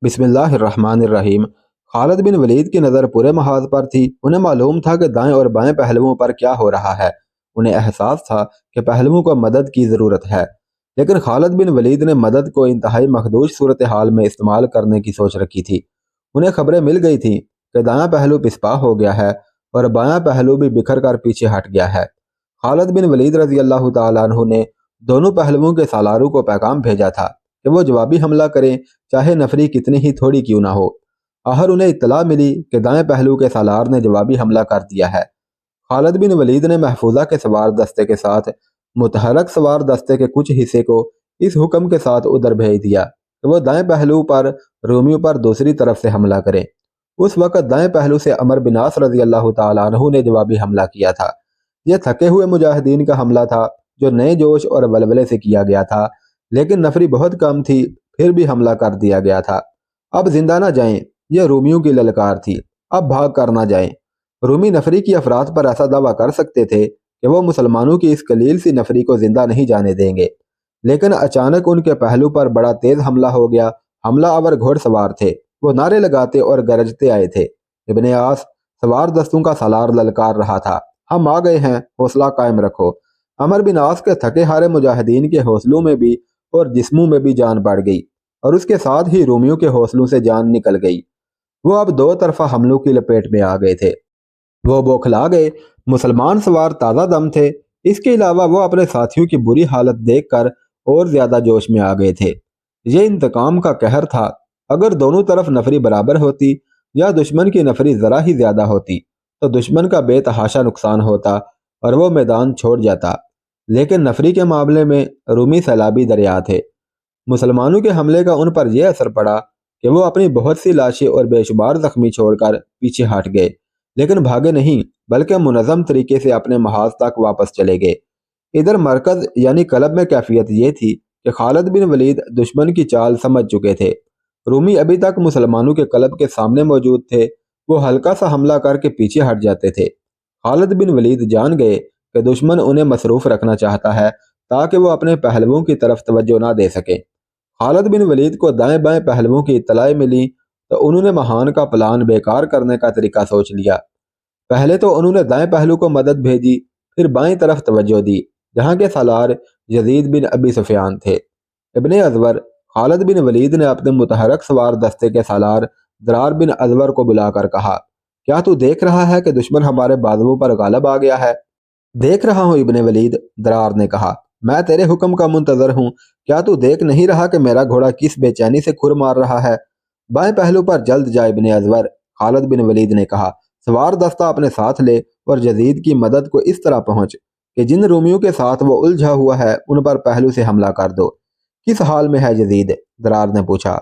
बिस्मिल्लाहिर्रहमानिर्रहीम। खालिद बिन वलीद की नज़र पूरे महाज पर थी। उन्हें मालूम था कि दाएं और बाएं पहलुओं पर क्या हो रहा है। उन्हें एहसास था कि पहलुओं को मदद की ज़रूरत है, लेकिन खालिद बिन वलीद ने मदद को इंतहाई मखदूश सूरत हाल में इस्तेमाल करने की सोच रखी थी। उन्हें खबरें मिल गई थीं कि दायां पहलू पिस्पा हो गया है और बायां पहलू भी बिखर कर पीछे हट गया है। खालिद बिन वलीद रजी अल्लाह तआला अन्हु ने दोनों पहलुओं के सालारों को पैगाम भेजा था कि वो जवाबी हमला करें, चाहे नफरी कितनी ही थोड़ी क्यों ना हो। आहर उन्हें इत्तला मिली कि दाएं पहलू के सालार ने जवाबी हमला कर दिया है। खालिद बिन वलीद ने महफूजा के सवार दस्ते के साथ मुतहरक सवार दस्ते के कुछ हिस्से को इस हुक्म के साथ उधर भेज दिया कि वो दाएं पहलू पर रोमियों पर दूसरी तरफ से हमला करें। उस वक़्त दाएं पहलू से अमर बिन आस रजी अल्लाह तआला अन्हु ने जवाबी हमला किया था। यह थके हुए मुजाहिदीन का हमला था जो नए जोश और वलवले से किया गया था, लेकिन नफरी बहुत कम थी, फिर भी हमला कर दिया गया था। अब जिंदा ना जाएं, यह रोमियों की ललकार थी। अब भाग कर ना जाएं। रूमी नफरी की अफराद पर ऐसा दावा कर सकते थे कि वो मुसलमानों की इस कलील सी नफरी को जिंदा नहीं जाने देंगे, लेकिन अचानक उनके पहलू पर बड़ा तेज हमला हो गया। हमला आवर घोड़सवार थे। वो नारे लगाते और गरजते आए थे। इब्ने आस सवार दस्तों का सालार ललकार रहा था, हम आ गए हैं, हौसला कायम रखो। अमर बिन आस के थके हारे मुजाहिदीन के हौसलों में भी और जिस्मों में भी जान बढ़ गई, और उसके साथ ही रोमियों के हौसलों से जान निकल गई। वो अब दो तरफा हमलों की लपेट में आ गए थे। वो बौखला गए। मुसलमान सवार ताज़ा दम थे। इसके अलावा वो अपने साथियों की बुरी हालत देखकर और ज्यादा जोश में आ गए थे। ये इंतकाम का कहर था। अगर दोनों तरफ नफरी बराबर होती या दुश्मन की नफरी जरा ही ज्यादा होती तो दुश्मन का बेतहाशा नुकसान होता और वो मैदान छोड़ जाता। लेकिन नफरी के मामले में रूमी सैलाबी दरिया थे। मुसलमानों के हमले का उन पर यह असर पड़ा कि वो अपनी बहुत सी लाशें और बेशुमार जख्मी छोड़कर पीछे हट गए, लेकिन भागे नहीं, बल्कि मुनज़्ज़म तरीके से अपने महाज तक वापस चले गए। इधर मरकज यानी कलब में कैफियत ये थी कि खालिद बिन वलीद दुश्मन की चाल समझ चुके थे। रूमी अभी तक मुसलमानों के कलब के सामने मौजूद थे। वो हल्का सा हमला करके पीछे हट जाते थे। खालिद बिन वलीद जान गए कि दुश्मन उन्हें मसरूफ रखना चाहता है ताकि वो अपने पहलुओं की तरफ तवज्जो ना दे सके। खालिद बिन वलीद को दाएं बाएं पहलुओं की इत्तलाएं मिली तो उन्होंने महान का प्लान बेकार करने का तरीका सोच लिया। पहले तो उन्होंने दाएं पहलू को मदद भेजी, फिर बाएं तरफ तवज्जो दी जहां के सालार यजीद बिन अबी सुफियान थे। इब्ने अजवर खालिद बिन वलीद ने अपने मुतहरक सवार दस्ते के सालार दरार बिन अजवर को बुलाकर कहा, क्या तू देख रहा है कि दुश्मन हमारे बाजुओं पर गालब आ गया है? देख रहा हूँ इब्ने वलीद, दरार ने कहा। मैं तेरे हुक्म का मुंतजर हूँ। क्या तू देख नहीं रहा कि मेरा घोड़ा किस बेचैनी से खुर मार रहा है? बाएं पहलू पर जल्द जा इब्ने अजवर, खालिद बिन वलीद ने कहा। सवार दस्ता अपने साथ ले और यजीद की मदद को इस तरह पहुंच कि जिन रोमियों के साथ वो उलझा हुआ है उन पर पहलू से हमला कर दो। किस हाल में है यजीद? दरार ने पूछा।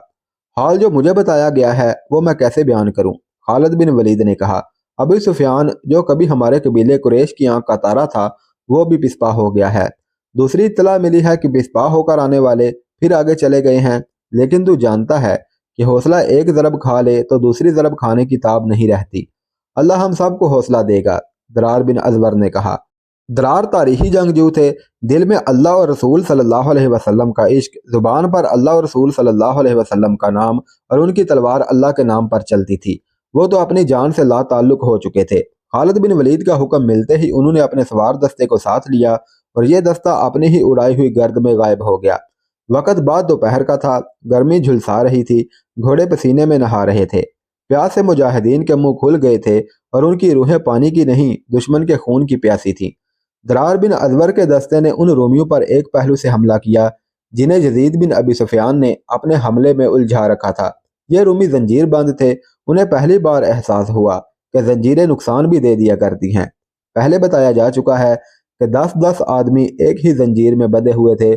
हाल जो मुझे बताया गया है वो मैं कैसे बयान करूं? खालिद बिन वलीद ने कहा। अबू सुफियान जो कभी हमारे कबीले कुरैश की आंख का तारा था वो भी पिस्पा हो गया है। दूसरी इत्तला मिली है कि पिस्पा होकर आने वाले फिर आगे चले गए हैं, लेकिन तू जानता है कि हौसला एक ज़रब खा ले तो दूसरी ज़रब खाने की ताब नहीं रहती। अल्लाह हम सबको हौसला देगा, दरार बिन अजवर ने कहा। दरार तारीखी जंगजू थे। दिल में अल्लाह और रसूल सल्लल्लाहु अलैहि वसल्लम का इश्क, जुबान पर अल्लाह और रसूल सल्लल्लाहु अलैहि वसल्लम का नाम और उनकी तलवार अल्लाह के नाम पर चलती थी। वो तो अपनी जान से ला ताल्लुक हो चुके थे। खालिद बिन वलीद का हुक्म मिलते ही उन्होंने अपने सवार दस्ते को साथ लिया और ये दस्ता अपनी ही उड़ाई हुई गर्द में गायब हो गया। वक़्त बाद दोपहर का था। गर्मी झुलसा रही थी। घोड़े पसीने में नहा रहे थे। प्यास से मुजाहिदीन के मुंह खुल गए थे और उनकी रूहें पानी की नहीं दुश्मन के खून की प्यासी थी। दरार बिन अजवर के दस्ते ने उन रोमियों पर एक पहलू से हमला किया जिन्हें यजीद बिन अबी सुफियान ने अपने हमले में उलझा रखा था। ये रोमी जंजीर बंद थे। उन्हें पहली बार एहसास हुआ कि जंजीरें नुकसान भी दे दिया करती हैं। पहले बताया जा चुका है कि 10-10 आदमी एक ही जंजीर में बंधे हुए थे।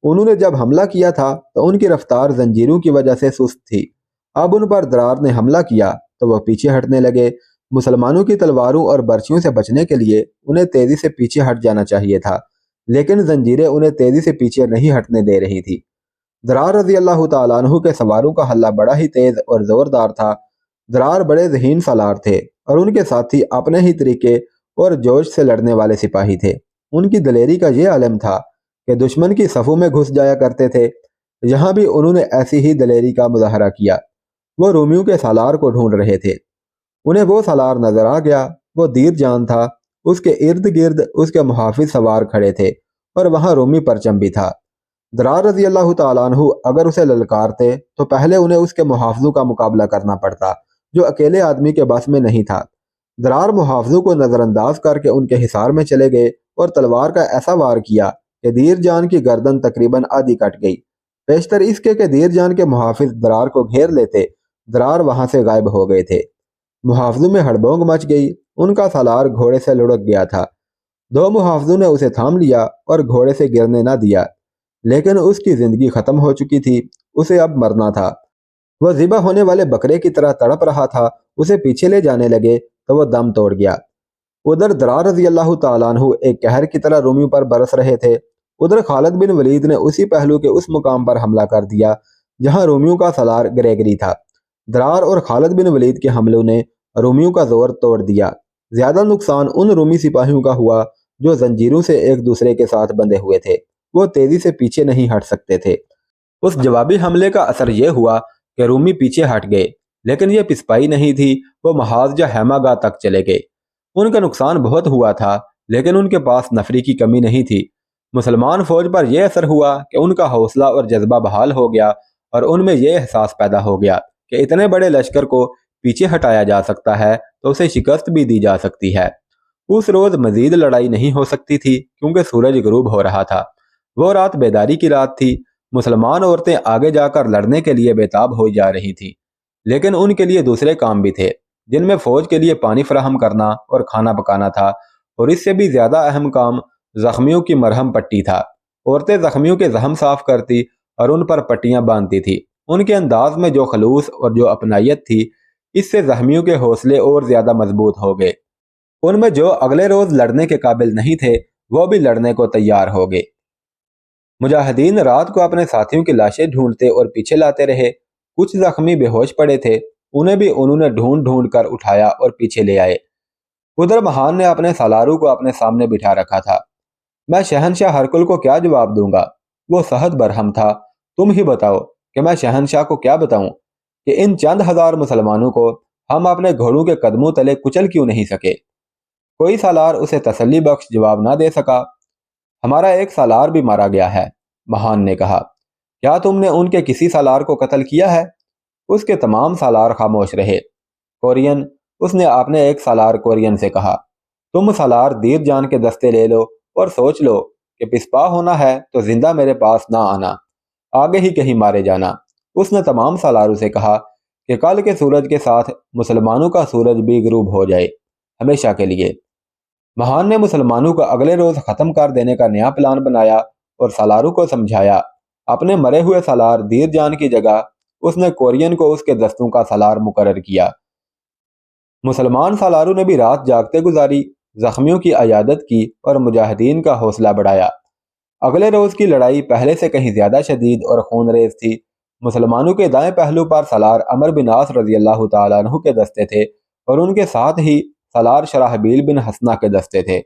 उन्होंने जब हमला किया था तो उनकी रफ्तार जंजीरों की वजह से सुस्त थी। अब उन पर दरार ने हमला किया तो वह पीछे हटने लगे। मुसलमानों की तलवारों और बर्छियों से बचने के लिए उन्हें तेजी से पीछे हट जाना चाहिए था, लेकिन जंजीरें उन्हें तेजी से पीछे नहीं हटने दे रही थी। दरार रजी अल्लाह तआला अन्हु के सवारों का हल्ला बड़ा ही तेज और जोरदार था। दरार बड़े ज़हीन सालार थे और उनके साथी अपने ही तरीके और जोश से लड़ने वाले सिपाही थे। उनकी दलेरी का ये आलम था कि दुश्मन की सफ़ों में घुस जाया करते थे। यहाँ भी उन्होंने ऐसी ही दलेरी का मुजाहरा किया। وہ रोमियों के सालार को ढूंढ रहे थे। उन्हें वो सालार नजर आ गया। वो दीर जान था। उसके इर्द गिर्द उसके मुहाफिज सवार खड़े थे और वहां रोमी परचम भी था। दरार रजी अल्लाह तआला अन्हु अगर उसे ललकारते तो पहले उन्हें उसके मुहाफिजों का मुकाबला करना पड़ता, जो अकेले आदमी के बस में नहीं था। दरार मुहाफिजों को नजरअंदाज करके उनके हिसार में चले गए और तलवार का ऐसा वार किया कि दीर जान की गर्दन तकरीबन आधी कट गई। पेशतर इसके कि दीर जान के मुहाफिज दरार को घेर लेते, दरार वहां से गायब हो गए थे। मुहाफिजों में हड़बोंग मच गई। उनका सालार घोड़े से लुढ़क गया था। दो मुहाफिजों ने उसे थाम लिया और घोड़े से गिरने न दिया, लेकिन उसकी जिंदगी खत्म हो चुकी थी। उसे अब मरना था। वह ज़िबा होने वाले बकरे की तरह तड़प रहा था। उसे पीछे ले जाने लगे तो वह दम तोड़ गया। उधर दरार रजी अल्लाह तआला अन्हु एक कहर की तरह रोमियों पर बरस रहे थे। उधर खालिद बिन वलीद ने उसी पहलू के उस मुकाम पर हमला कर दिया जहां रोमियों का सलार ग्रेगरी था। दरार और खालिद बिन वलीद के हमलों ने रोमियों का जोर तोड़ दिया। ज्यादा नुकसान उन रोमी सिपाहियों का हुआ जो जंजीरों से एक दूसरे के साथ बंधे हुए थे। वो तेजी से पीछे नहीं हट सकते थे। उस जवाबी हमले का असर यह हुआ कि रूमी पीछे हट गए, लेकिन यह पिसपाई नहीं थी। वो महाज या हैमागाह तक चले गए। उनका नुकसान बहुत हुआ था, लेकिन उनके पास नफरी की कमी नहीं थी। मुसलमान फौज पर यह असर हुआ कि उनका हौसला और जज्बा बहाल हो गया और उनमें यह एहसास पैदा हो गया कि इतने बड़े लश्कर को पीछे हटाया जा सकता है तो उसे शिकस्त भी दी जा सकती है। उस रोज मजीद लड़ाई नहीं हो सकती थी क्योंकि सूरज गुरूब हो रहा था। वो रात बेदारी की रात थी। मुसलमान औरतें आगे जाकर लड़ने के लिए बेताब हो जा रही थीं, लेकिन उनके लिए दूसरे काम भी थे, जिनमें फौज के लिए पानी फराहम करना और खाना पकाना था, और इससे भी ज्यादा अहम काम जख्मियों की मरहम पट्टी था। औरतें जख्मियों के जख्म साफ करती और उन पर पट्टियां बांधती थी। उनके अंदाज में जो खलूस और जो अपनायत थी, इससे जख्मियों के हौसले और ज्यादा मजबूत हो गए। उनमें जो अगले रोज लड़ने के काबिल नहीं थे, वो भी लड़ने को तैयार हो गए। मुजाहिदीन रात को अपने साथियों की लाशें ढूंढते और पीछे लाते रहे। कुछ जख्मी बेहोश पड़े थे, उन्हें भी उन्होंने ढूंढ ढूंढ कर उठाया और पीछे ले आए। उधर महान ने अपने सालारू को अपने सामने बिठा रखा था। मैं शहनशाह हरकुल को क्या जवाब दूंगा? वो सहद बरहम था। तुम ही बताओ कि मैं शहनशाह को क्या बताऊं कि इन चंद हजार मुसलमानों को हम अपने घोड़ों के कदमों तले कुचल क्यों नहीं सके? कोई सालार उसे तसल्ली बख्श जवाब ना दे सका। हमारा एक सालार भी मारा गया है, महान ने कहा। क्या तुमने उनके किसी सालार को कत्ल किया है? उसके तमाम सालार खामोश रहे। कोरियन, उसने अपने एक सालार कोरियन से कहा, तुम सालार दीर जान के दस्ते ले लो और सोच लो कि पिस्पा होना है तो जिंदा मेरे पास ना आना, आगे ही कहीं मारे जाना। उसने तमाम सालारों से कहा कि कल के सूरज के साथ मुसलमानों का सूरज भी गुरूब हो जाए, हमेशा के लिए। महान ने मुसलमानों को अगले रोज खत्म कर देने का नया प्लान बनाया और सालारों को समझाया। अपने मरे हुए सालार दीर जान की जगह उसने कोरियन को उसके दस्तों का सालार मुकर्रर किया। मुसलमान सालारों ने भी रात जागते गुजारी, जख्मियों की अयादत की और मुजाहिदीन का हौसला बढ़ाया। अगले रोज की लड़ाई पहले से कहीं ज्यादा शदीद और खूनरेज थी। मुसलमानों के दाएं पहलू पर सलार अमर बिन आस रजी अल्लाह तआला अन्हु के दस्ते थे और उनके साथ ही सलार शराहबील बिन हसना के दस्ते थे।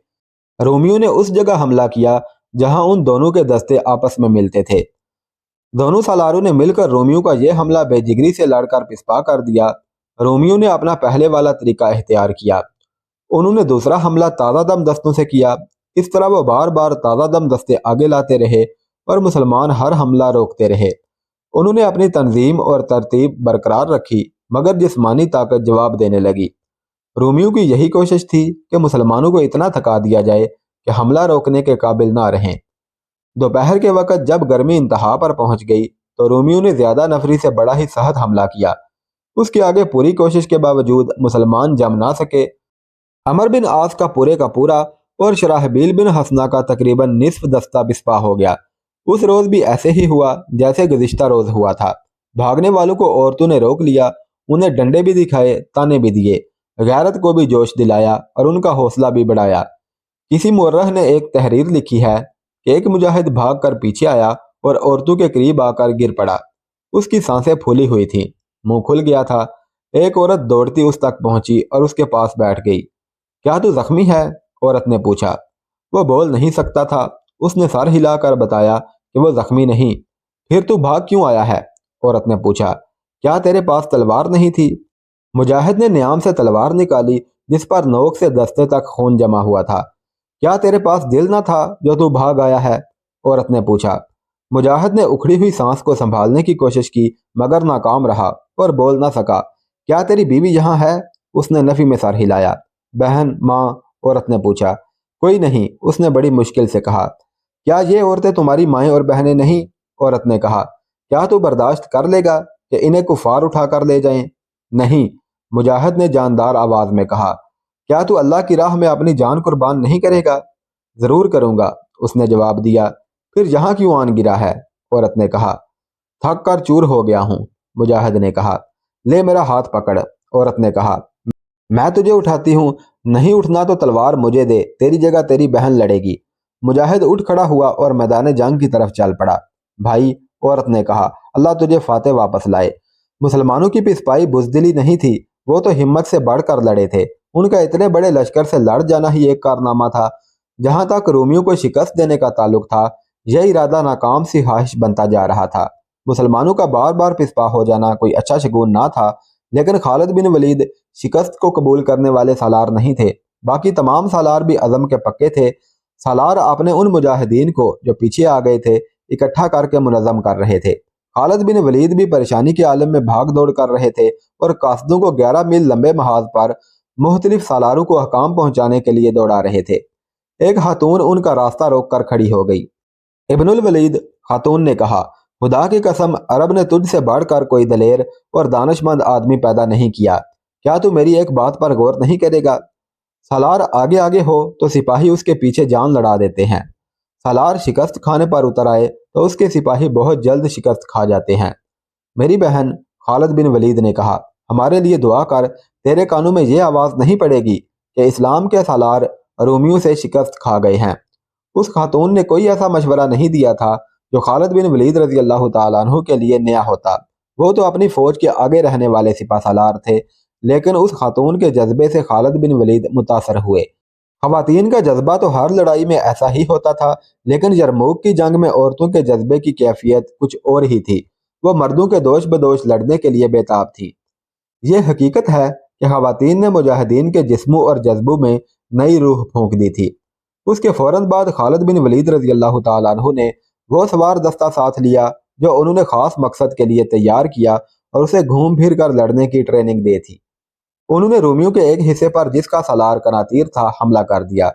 रोमियों ने उस जगह हमला किया जहां उन दोनों के दस्ते आपस में मिलते थे। दोनों सालारों ने मिलकर रोमियों का यह हमला बेजिगरी से लड़कर पिस्पा कर दिया। रोमियों ने अपना पहले वाला तरीका इख्तियार किया। उन्होंने दूसरा हमला ताज़ा दम दस्तों से किया। इस तरह वो बार बार ताज़ा दम दस्ते आगे लाते रहे और मुसलमान हर हमला रोकते रहे। उन्होंने अपनी तंजीम और तरतीब बरकरार रखी, मगर जिस्मानी ताकत जवाब देने लगी। रोमियों की यही कोशिश थी कि मुसलमानों को इतना थका दिया जाए कि हमला रोकने के काबिल ना रहें। दोपहर के वक्त जब गर्मी इंतहा पर पहुंच गई तो रोमियों ने ज्यादा नफरी से बड़ा ही सहद हमला किया। उसके आगे पूरी कोशिश के बावजूद मुसलमान जम ना सके। अमर बिन आस का पूरा और शराहबील बिन हसना का तकरीबन निस्फ दस्ता बिस्पा हो गया। उस रोज भी ऐसे ही हुआ जैसे गुज़िश्ता रोज हुआ था। भागने वालों को औरतों ने रोक लिया, उन्हें डंडे भी दिखाए, ताने भी दिए, गैरत को भी जोश दिलाया और उनका हौसला भी बढ़ाया। किसी मुर्रख ने एक तहरीर लिखी है कि एक मुजाहिद भाग कर पीछे आया और औरतों के करीब आकर गिर पड़ा। उसकी सांसें फूली हुई थीं, मुंह खुल गया था। एक औरत दौड़ती उस तक पहुंची और उसके पास बैठ गई। क्या तू जख्मी है? औरत ने पूछा। वो बोल नहीं सकता था। उसने सर हिलाकर बताया कि वो जख्मी नहीं। फिर तू भाग क्यों आया है? औरत ने पूछा। کیا تیرے پاس تلوار نہیں تھی؟ مجاہد نے نیام سے تلوار نکالی جس پر نوک سے دستے تک خون جمع ہوا تھا۔ کیا تیرے پاس دل نہ تھا جو تو بھاگ آیا ہے؟ عورت نے پوچھا۔ مجاہد نے اکھڑی ہوئی سانس کو سنبھالنے کی کوشش کی مگر ناکام رہا اور بول نہ سکا۔ کیا تیری بیوی یہاں ہے؟ اس نے نفی میں سر ہلایا۔ بہن، ماں؟ عورت نے پوچھا۔ کوئی نہیں، اس نے بڑی مشکل سے کہا۔ کیا یہ عورتیں تمہاری مائیں اور بہنیں نہیں؟ عورت نے کہا۔ کیا تو برداشت کر لے گا کہ انہیں کفار اٹھا کر لے جائیں؟ نہیں، مجاہد نے جاندار آواز میں کہا۔ کیا تو اللہ کی راہ میں اپنی جان قربان نہیں کرے گا؟ ضرور کروں گا، اس نے جواب دیا۔ پھر یہاں کیوں آن گرا ہے؟ عورت نے کہا۔ تھک کر چور ہو گیا ہوں، مجاہد نے کہا۔ لے میرا ہاتھ پکڑ، عورت نے کہا۔ میں تجھے اٹھاتی ہوں، نہیں اٹھنا تو تلوار مجھے دے، تیری جگہ تیری بہن لڑے گی۔ مجاہد اٹھ کھڑا ہوا اور میدان جنگ کی طرف چل پڑا۔ بھائی، عورت نے کہا، اللہ تجھے فاتح واپس لائے۔ مسلمانوں کی پسپائی بزدلی نہیں تھی، وہ تو ہمت سے بڑھ کر لڑے تھے۔ ان کا اتنے بڑے لشکر سے لڑ جانا ہی ایک کارنامہ تھا۔ جہاں تک رومیوں کو شکست دینے کا تعلق تھا، یہ ارادہ ناکام سی خواہش بنتا جا رہا تھا۔ مسلمانوں کا بار بار پسپا ہو جانا کوئی اچھا شگون نہ تھا، لیکن خالد بن ولید شکست کو قبول کرنے والے سالار نہیں تھے۔ باقی تمام سالار بھی عزم کے پکے تھے۔ سالار اپنے ان مجاہدین کو جو پیچھے آ گئے تھے اکٹھا کر کے منظم کر رہے تھے۔ خالد بن ولید بھی پریشانی کے عالم میں بھاگ دوڑ کر رہے تھے اور قاصدوں کو 11 میل لمبے محاذ پر مختلف سالاروں کو احکام پہنچانے کے لیے دوڑا رہے تھے۔ ایک خاتون ان کا راستہ روک کر کھڑی ہو گئی۔ ابن الولید، خاتون نے کہا، خدا کی قسم، عرب نے تجھ سے بڑھ کر کوئی دلیر اور دانش مند آدمی پیدا نہیں کیا۔ کیا تو میری ایک بات پر غور نہیں کرے گا؟ سالار آگے آگے ہو تو سپاہی اس کے پیچھے جان لڑا دیتے ہیں۔ سالار شکست کھانے پر اتر آئے تو اس کے سپاہی بہت جلد شکست کھا جاتے ہیں۔ میری بہن، خالد بن ولید نے کہا، ہمارے لیے دعا کر، تیرے کانوں میں یہ آواز نہیں پڑے گی کہ اسلام کے سالار رومیوں سے شکست کھا گئے ہیں۔ اس خاتون نے کوئی ایسا مشورہ نہیں دیا تھا جو خالد بن ولید رضی اللہ تعالیٰ عنہ کے لیے نیا ہوتا۔ وہ تو اپنی فوج کے آگے رہنے والے سپہ سالار تھے، لیکن اس خاتون کے جذبے سے خالد بن ولید متاثر ہوئے۔ خواتین کا جذبہ تو ہر لڑائی میں ایسا ہی ہوتا تھا، لیکن یرموک کی جنگ میں عورتوں کے جذبے کی کیفیت کچھ اور ہی تھی۔ وہ مردوں کے دوش بدوش لڑنے کے لیے بےتاب تھی۔ یہ حقیقت ہے کہ خواتین نے مجاہدین کے جسموں اور جذبوں میں نئی روح پھونک دی تھی۔ اس کے فوراً بعد خالد بن ولید رضی اللہ تعالیٰ عنہ نے وہ سوار دستہ ساتھ لیا جو انہوں نے خاص مقصد کے لیے تیار کیا اور اسے گھوم پھر کر لڑنے کی ٹریننگ دی تھی۔ انہوں نے رومیوں کے ایک حصے پر جس کا سالار قناطیر تھا حملہ کر دیا۔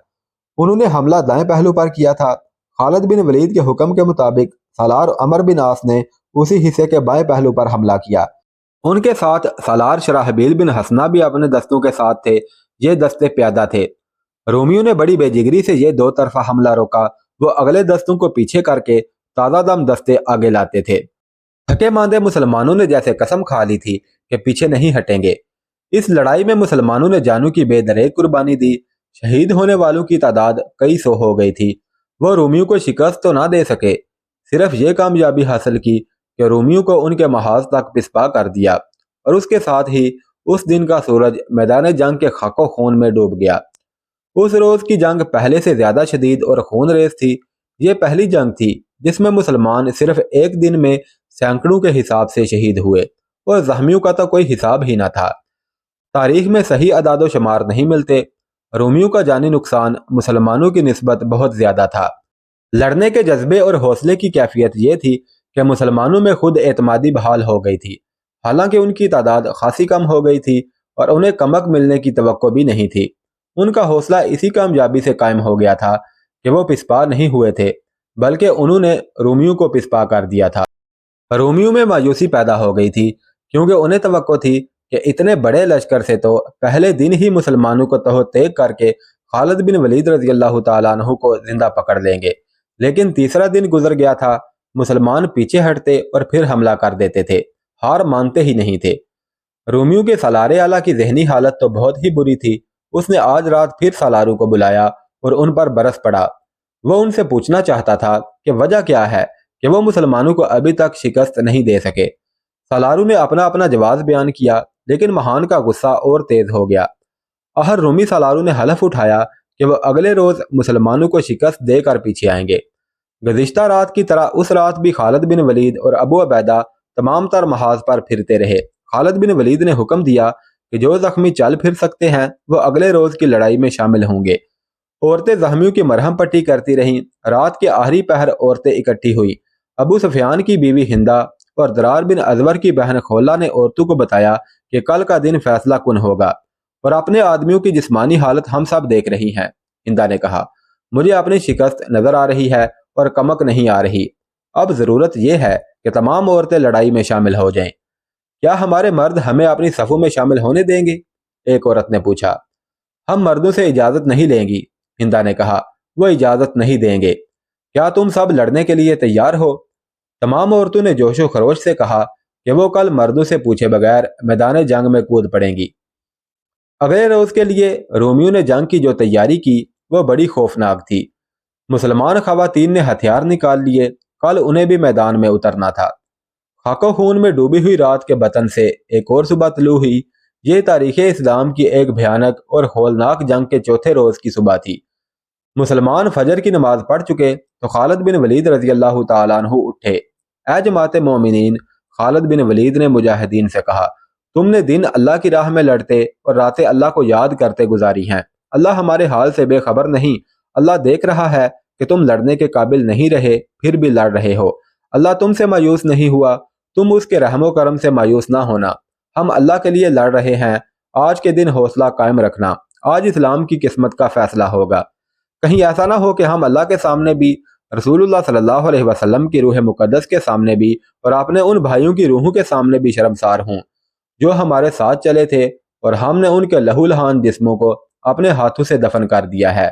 انہوں نے حملہ دائیں پہلو پر کیا تھا۔ خالد بن ولید کے حکم کے مطابق سالار عمر بن عاص نے اسی حصے کے بائیں پہلو پر حملہ کیا۔ ان کے ساتھ سالار شراحبیل بن حسنہ بھی اپنے دستوں کے ساتھ تھے۔ یہ دستے پیادہ تھے۔ رومیوں نے بڑی بے جگری سے یہ دو طرفہ حملہ روکا۔ وہ اگلے دستوں کو پیچھے کر کے تازہ دم دستے آگے لاتے تھے۔ تھکے ماندے مسلمانوں نے جیسے قسم کھا لی تھی کہ پیچھے نہیں ہٹیں گے۔ اس لڑائی میں مسلمانوں نے جانوں کی بے دریغ قربانی دی۔ شہید ہونے والوں کی تعداد کئی سو ہو گئی تھی۔ وہ رومیوں کو شکست تو نہ دے سکے، صرف یہ کامیابی حاصل کی کہ رومیوں کو ان کے محاذ تک پسپا کر دیا، اور اس کے ساتھ ہی اس دن کا سورج میدان جنگ کے خاک و خون میں ڈوب گیا۔ اس روز کی جنگ پہلے سے زیادہ شدید اور خون ریز تھی۔ یہ پہلی جنگ تھی جس میں مسلمان صرف ایک دن میں سینکڑوں کے حساب سے شہید ہوئے، اور زخمیوں کا تو کوئی حساب ہی نہ تھا۔ تاریخ میں صحیح اعداد و شمار نہیں ملتے۔ رومیوں کا جانی نقصان مسلمانوں کی نسبت بہت زیادہ تھا۔ لڑنے کے جذبے اور حوصلے کی کیفیت یہ تھی کہ مسلمانوں میں خود اعتمادی بحال ہو گئی تھی، حالانکہ ان کی تعداد خاصی کم ہو گئی تھی اور انہیں کمک ملنے کی توقع بھی نہیں تھی۔ ان کا حوصلہ اسی کامیابی سے قائم ہو گیا تھا کہ وہ پسپا نہیں ہوئے تھے، بلکہ انہوں نے رومیوں کو پسپا کر دیا تھا۔ رومیوں میں مایوسی پیدا ہو گئی تھی، کیونکہ انہیں توقع تھی کہ اتنے بڑے لشکر سے تو پہلے دن ہی مسلمانوں کو تہو تیگ کر کے خالد بن ولید رضی اللہ تعالیٰ عنہ کو زندہ پکڑ لیں گے، لیکن تیسرا دن گزر گیا تھا۔ مسلمان پیچھے ہٹتے اور پھر حملہ کر دیتے تھے، ہار مانتے ہی نہیں تھے۔ رومیوں کے سالار اعلیٰ کی ذہنی حالت تو بہت ہی بری تھی۔ اس نے آج رات پھر سالاروں کو بلایا اور ان پر برس پڑا۔ وہ ان سے پوچھنا چاہتا تھا کہ وجہ کیا ہے کہ وہ مسلمانوں کو ابھی تک شکست نہیں دے سکے۔ سالاروں نے اپنا اپنا جواز بیان کیا، لیکن مہان کا غصہ اور تیز ہو گیا۔ آخر رومی سالاروں نے حلف اٹھایا کہ وہ اگلے روز مسلمانوں کو شکست دے کر پیچھے آئیں گے۔ گزشتہ رات کی طرح اس رات بھی خالد بن ولید اور ابو عبیدہ तमाम तर महाज पर फिरते रहे। खालिद बिन वलीद ने हुक्म दिया कि जो जख्मी चल फिर सकते हैं वो अगले रोज की लड़ाई में शामिल होंगे। औरतें जख्मियों की मरहम पट्टी करती रहीं। रात के आखिरी पहर औरतें इकट्ठी हुई। अबू सुफियान की बीवी हिंदा और दरार बिन अजवर की बहन खोला ने औरतों को बताया कि कल का दिन फैसला कुन होगा और अपने आदमियों की जिस्मानी हालत हम सब देख रही हैं। हिंदा ने कहा, मुझे अपनी शिकस्त नजर आ रही है और कमक नहीं आ रही। अब जरूरत यह है कि तमाम औरतें लड़ाई में शामिल हो जाएं। क्या हमारे मर्द हमें अपनी सफ़ों में शामिल होने देंगे? एक औरत ने पूछा। हम मर्दों से इजाजत नहीं लेंगी, हिंदा ने कहा, वो इजाजत नहीं देंगे। क्या तुम सब लड़ने के लिए तैयार हो? तमाम औरतों ने जोशो खरोश से कहा कि वो कल मर्दों से पूछे बगैर मैदान जंग में कूद पड़ेंगी। अगले रोज के लिए रोमियो ने जंग की जो तैयारी की वो बड़ी खौफनाक थी। मुसलमान खवातीन ने हथियार निकाल लिए। कल उन्हें भी मैदान में उतरना था। खाको खून में डूबी हुई रात के बतन से एक और सुबह तलू हुई। ये तारीख इस्लाम की एक भयानक और हौलनाक जंग के चौथे रोज की सुबह थी। मुसलमान फजर की नमाज पढ़ चुके तो खालिद बिन वलीद रजी अल्लाह तआला अन्हु उठे। ए जमात मोमिनीन, खालिद बिन वलीद ने मुजाहिदीन से कहा, तुमने दिन अल्लाह की राह में लड़ते और रातें अल्लाह को याद करते गुजारी हैं। अल्लाह हमारे हाल से बेखबर नहीं। अल्लाह देख रहा है कि तुम लड़ने के काबिल नहीं रहे, फिर भी लड़ रहे हो। अल्लाह तुमसे मायूस नहीं हुआ, तुम उसके रहमो करम से मायूस ना होना। हम अल्लाह के लिए लड़ रहे हैं। आज के दिन हौसला कायम रखना। आज इस्लाम की किस्मत का फैसला होगा। कहीं ऐसा ना हो कि हम अल्लाह के सामने भी, रसूलुल्लाह सल्लल्लाहु अलैहि वसल्लम की रूह मुकद्दस के सामने भी और अपने उन भाइयों की रूहों के सामने भी शर्मसार हों जो हमारे साथ चले थे और हमने उनके लहूलहान जिस्मों को अपने हाथों से दफन कर दिया है।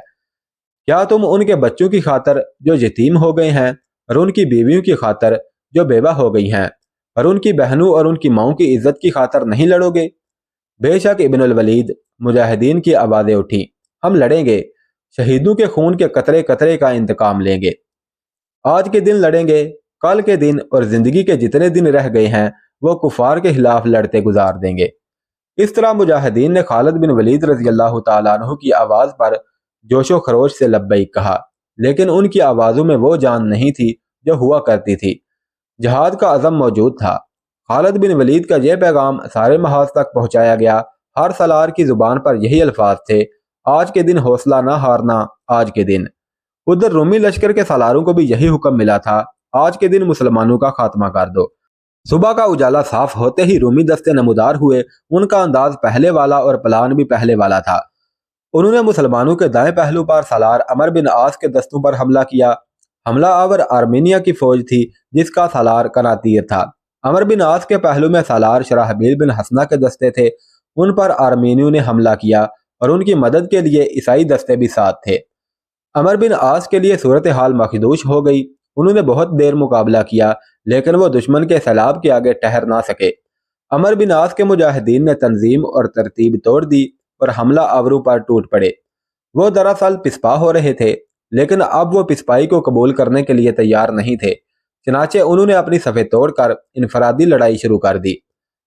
क्या तुम उनके बच्चों की खातर जो यतीम हो गए हैं और उनकी बीवियों की खातर जो बेवा हो गई हैं और उनकी बहनों और उनकी माओं की इज्जत की खातर नहीं लड़ोगे? बेशक इब्नुल वलीद, मुजाहिदीन की आवाज़ें उठी, हम लड़ेंगे, शहीदों के खून के कतरे कतरे का इंतकाम लेंगे। आज के दिन लड़ेंगे, कल के दिन और जिंदगी के जितने दिन रह गए हैं वो कुफार के खिलाफ लड़ते गुजार देंगे। इस तरह मुजाहिदीन ने खालिद बिन वलीद रजी अल्लाह तआला अन्हु की आवाज़ पर जोशो खरोश से लब्बैक कहा, लेकिन उनकी आवाज़ों में वो जान नहीं थी जो हुआ करती थी। जहाद का अज़म मौजूद था। खालिद बिन वलीद का यह पैगाम सारे महाज तक पहुंचाया गया। हर सलार की जुबान पर यही अल्फाज थे, आज के दिन हौसला ना हारना, आज के दिन। उधर रोमी लश्कर के सालारों को भी यही हुक्म मिला था, आज के दिन मुसलमानों का खात्मा कर दो। सुबह का उजाला साफ होते ही रूमी दस्ते नमूदार हुए। उनका अंदाज पहले वाला और प्लान भी पहले वाला था। उन्होंने मुसलमानों के दाएं पहलू पर सालार अमर बिन आस के दस्तों पर हमला किया। हमला आवर आर्मीनिया की फौज थी जिसका सालार कनातीर था। अमर बिन आस के पहलू में सालार शराहबील बिन हसना के दस्ते थे। उन पर आर्मीनियों ने हमला किया और उनकी मदद के लिए ईसाई दस्ते भी साथ थे। अमर बिन आस के लिए सूरत हाल मखदूश हो गई। उन्होंने बहुत देर मुकाबला किया लेकिन वो दुश्मन के सैलाब के आगे ठहर ना सके। अमर बिन आस के मुजाहिदीन ने तंजीम और तरतीब तोड़ दी और हमला आवरों पर टूट पड़े। वो दरअसल पिस्पा हो रहे थे लेकिन अब वो पिस्पाई को कबूल करने के लिए तैयार नहीं थे। चनाचे उन्होंने अपनी सफ़े तोड़कर इनफरादी लड़ाई शुरू कर दी।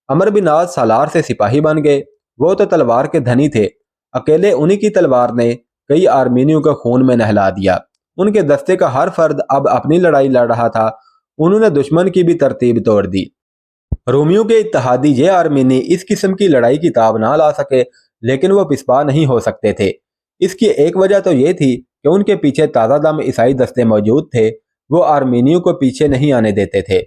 अमर बिन आस सालार से सिपाही बन गए। वो तो तलवार के धनी थे। अकेले उन्हीं की तलवार ने कई आर्मीनियों को खून में नहला दिया। उनके दस्ते का हर फर्द अब अपनी लड़ाई लड़ रहा था। उन्होंने दुश्मन की भी तरतीब तोड़ दी। रोमियों के इत्तेहादी ये आर्मीनी इस किस्म की लड़ाई की ताब ना ला सके लेकिन वो पिस्पा नहीं हो सकते थे। इसकी एक वजह तो ये थी कि उनके पीछे ताज़ा दम ईसाई दस्ते मौजूद थे। वो आर्मीनियों को पीछे नहीं आने देते थे।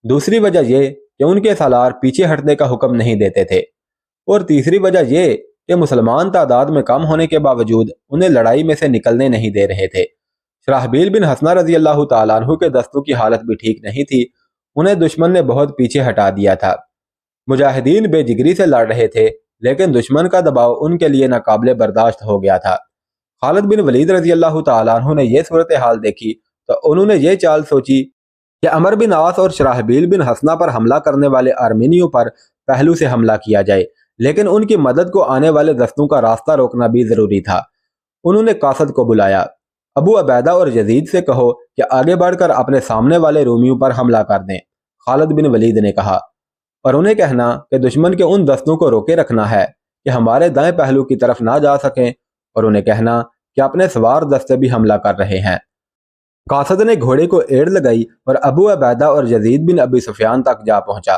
दूसरी वजह यह कि उनके सालार पीछे हटने का हुक्म नहीं देते थे। और तीसरी वजह यह कि मुसलमान तादाद में कम होने के बावजूद उन्हें लड़ाई में से निकलने नहीं दे रहे थे। शराहबील बिन हसना रजी अल्लाह तआला अन्हु के दस्तों की हालत भी ठीक नहीं थी। उन्हें दुश्मन ने बहुत पीछे हटा दिया था। मुजाहिदीन बेजिगरी से लड़ रहे थे लेकिन दुश्मन का दबाव उनके लिए नाकाबिले बर्दाश्त हो गया था। खालिद बिन वलीद रजी अल्लाह तआला अन्हु ने यह सूरत हाल देखी तो उन्होंने ये चाल सोची कि अमर बिन आस और शराहबील बिन हसना पर हमला करने वाले आर्मीनियों पर पहलू से हमला किया जाए, लेकिन उनकी मदद को आने वाले दस्तों का रास्ता रोकना भी जरूरी था। उन्होंने कासद को बुलाया। अबू अबैदा और यजीद से कहो कि आगे बढ़कर अपने सामने वाले रोमियों पर हमला कर दें, खालिद बिन वलीद ने कहा, और उन्हें कहना कि दुश्मन के उन दस्तों को रोके रखना है कि हमारे दाएं पहलू की तरफ ना जा सकें, और उन्हें कहना कि अपने सवार दस्ते भी हमला कर रहे हैं। कासद ने घोड़े को एड़ लगाई और अबू अबैदा और यजीद बिन अबी सुफियान तक जा पहुंचा।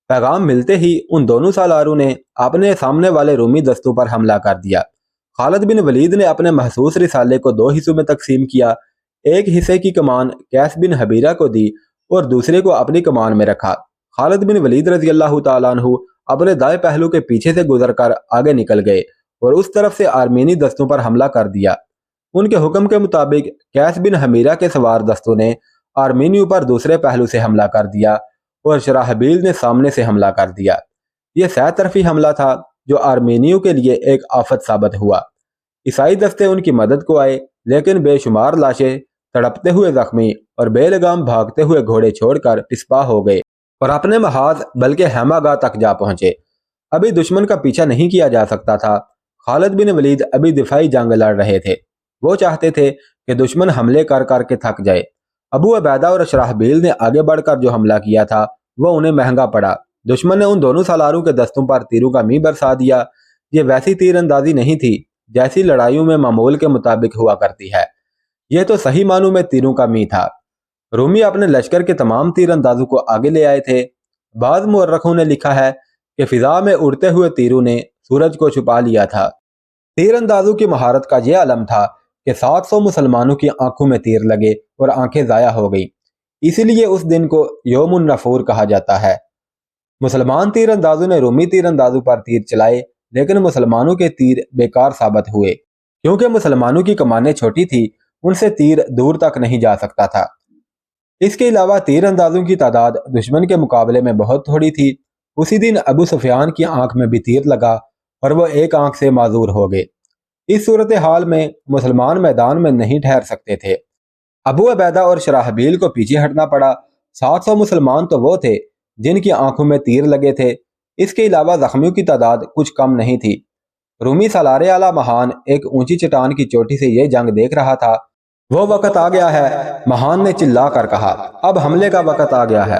पैगाम मिलते ही उन दोनों सालारों ने अपने सामने वाले रूमी दस्तों पर हमला कर दिया। खालिद बिन वलीद ने अपने महसूस रिसाले को दो हिस्सों में तकसीम किया। एक हिस्से की कमान कैस बिन हबीरा को दी और दूसरे को अपनी कमान में रखा। खालिद बिन वलीद रजी अल्लाह तआला अन्हु अपने दाएं पहलू के पीछे से गुजरकर आगे निकल गए और उस तरफ से आर्मीनी दस्तों पर हमला कर दिया। उनके हुक्म के मुताबिक कैस बिन हमीरा के सवार दस्तों ने आर्मीनियों पर दूसरे पहलू से हमला कर दिया और शराहबील ने सामने से हमला कर दिया। यह सह तरफी हमला था जो आर्मीनियों के लिए एक आफत साबित हुआ। ईसाई दस्ते उनकी मदद को आए, लेकिन बेशुमार लाशें, तड़पते हुए जख्मी और बेलगाम भागते हुए घोड़े छोड़कर पिस्पा हो गए और अपने महाज बल्कि हैमागाह तक जा पहुंचे। अभी दुश्मन का पीछा नहीं किया जा सकता था। खालिद बिन वलीद अभी दिफाई जंग लड़ रहे थे। वो चाहते थे कि दुश्मन हमले कर कर के थक जाए। अबू अबैदा और शराहबील ने आगे बढ़कर जो हमला किया था वो उन्हें महंगा पड़ा। दुश्मन ने उन दोनों सालारों के दस्तों पर तीरों का मींह बरसा दिया। ये वैसी तीरंदाजी नहीं थी जैसी लड़ाइयों में मामूल के मुताबिक हुआ करती है। यह तो सही मानों में तीरों का मींह था। रूमी अपने लश्कर के तमाम तीरंदाजों को आगे ले आए थे। बाद मुअर्रखों ने लिखा है कि फिजा में उड़ते हुए तीरों ने सूरज को छुपा लिया था। तीरंदाजों की महारत का यह अलम था कि 700 मुसलमानों की आंखों में तीर लगे और आंखें जाया हो गई। इसीलिए उस दिन को यौमुन नफूर कहा जाता है। मुसलमान तीरंदाजों ने रूमी तीरंदाजों पर तीर चलाए, लेकिन मुसलमानों के तीर बेकार साबित हुए क्योंकि मुसलमानों की कमानें छोटी थी, उनसे तीर दूर तक नहीं जा सकता था। इसके अलावा तीरंदाजों की तादाद दुश्मन के मुकाबले में बहुत थोड़ी थी। उसी दिन अबू सुफियान की आंख में भी तीर लगा और वो एक आंख से माजूर हो गए। इस सूरत हाल में मुसलमान मैदान में नहीं ठहर सकते थे। अबू अबैदा और शराहबील को पीछे हटना पड़ा। 700 मुसलमान तो वो थे जिनकी आंखों में तीर लगे थे। इसके अलावा जख्मियों की तादाद कुछ कम नहीं थी। रूमी सालारे आला महान एक ऊंची चट्टान की चोटी से यह जंग देख रहा था। वो वक्त आ गया है, महान ने चिल्ला कर कहा, अब हमले का वक्त आ गया है।